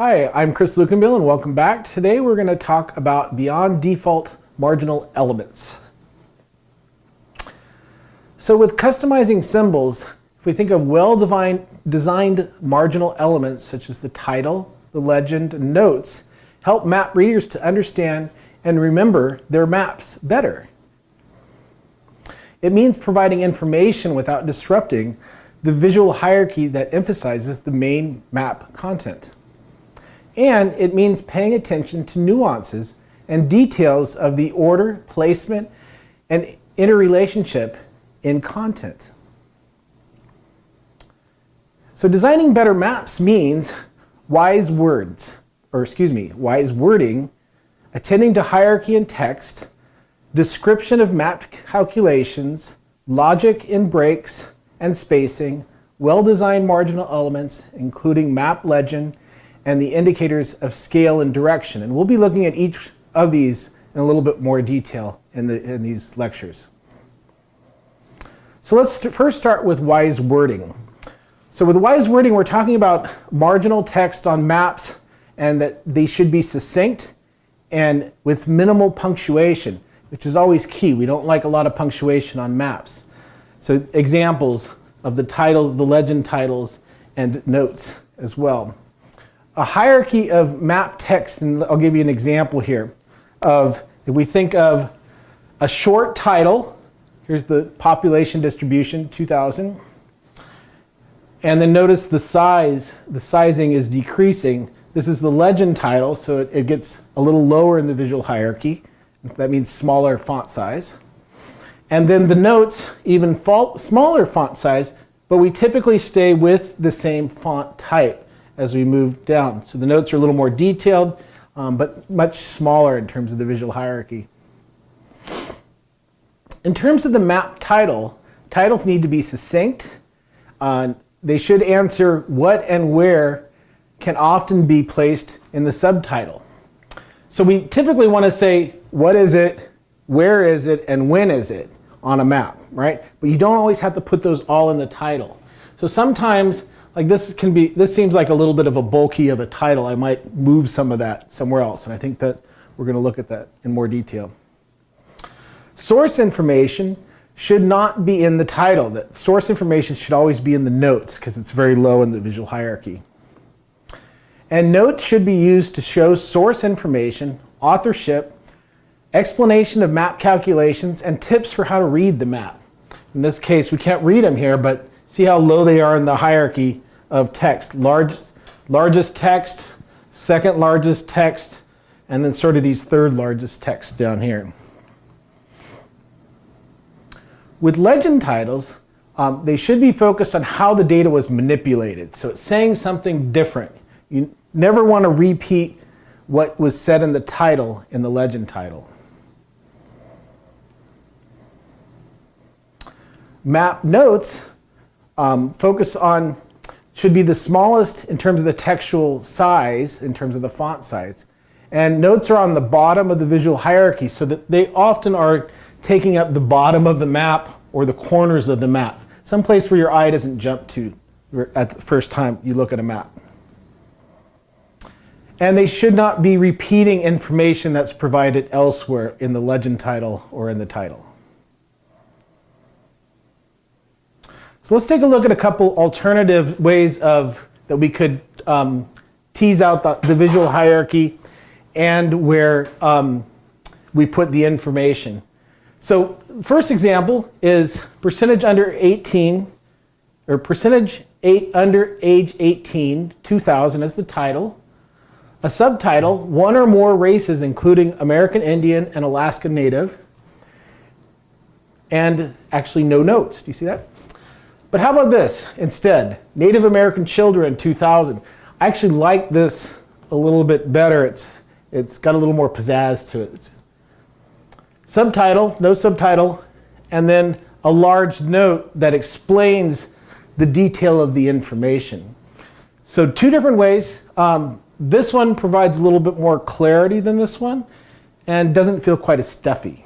Hi, I'm Chris Lukenbill and welcome back. Today we're going to talk about beyond default marginal elements. So with customizing symbols, if we think of well-designed marginal elements such as the title, the legend, and notes, help map readers to understand and remember their maps better. It means providing information without disrupting the visual hierarchy that emphasizes the main map content. And it means paying attention to nuances and details of the order, placement, and interrelationship in content. So designing better maps means wise wording, attending to hierarchy in text, description of map calculations, logic in breaks and spacing, well-designed marginal elements, including map legend, and the indicators of scale and direction. And we'll be looking at each of these in a little bit more detail in these lectures. So let's first start with wise wording. So with wise wording, we're talking about marginal text on maps and that they should be succinct and with minimal punctuation, which is always key. We don't like a lot of punctuation on maps. So examples of the titles, the legend titles, and notes as well. A hierarchy of map text, and I'll give you an example here of, if we think of a short title, here's the population distribution, 2000, and then notice the sizing is decreasing. This is the legend title, so it gets a little lower in the visual hierarchy. That means smaller font size. And then the notes, even smaller font size, but we typically stay with the same font type as we move down. So the notes are a little more detailed, but much smaller in terms of the visual hierarchy. In terms of the map title, titles need to be succinct. They should answer what and where can often be placed in the subtitle. So we typically want to say, what is it, where is it, and when is it on a map, right? But you don't always have to put those all in the title. So sometimes, like this seems like a little bit of a bulky of a title. I might move some of that somewhere else, and I think that we're going to look at that in more detail. Source information should not be in the title. The source information should always be in the notes because it's very low in the visual hierarchy. And notes should be used to show source information, authorship, explanation of map calculations, and tips for how to read the map. In this case, we can't read them here, but see how low they are in the hierarchy of text. Largest text, second largest text, and then sort of these third largest texts down here. With legend titles, they should be focused on how the data was manipulated. So it's saying something different. You never want to repeat what was said in the title in the legend title. Map notes should be the smallest in terms of the textual size, in terms of the font size. And notes are on the bottom of the visual hierarchy so that they often are taking up the bottom of the map or the corners of the map, someplace where your eye doesn't jump to at the first time you look at a map. And they should not be repeating information that's provided elsewhere in the legend title or in the title. So let's take a look at a couple alternative ways that we could tease out the visual hierarchy and where we put the information. So first example is percentage under 18, or percentage under age 18, 2000 as the title. A subtitle, one or more races including American Indian and Alaska Native. And actually no notes, do you see that? But how about this instead? Native American children, 2000. I actually like this a little bit better. It's got a little more pizzazz to it. Subtitle, no subtitle, and then a large note that explains the detail of the information. So two different ways. This one provides a little bit more clarity than this one and doesn't feel quite as stuffy.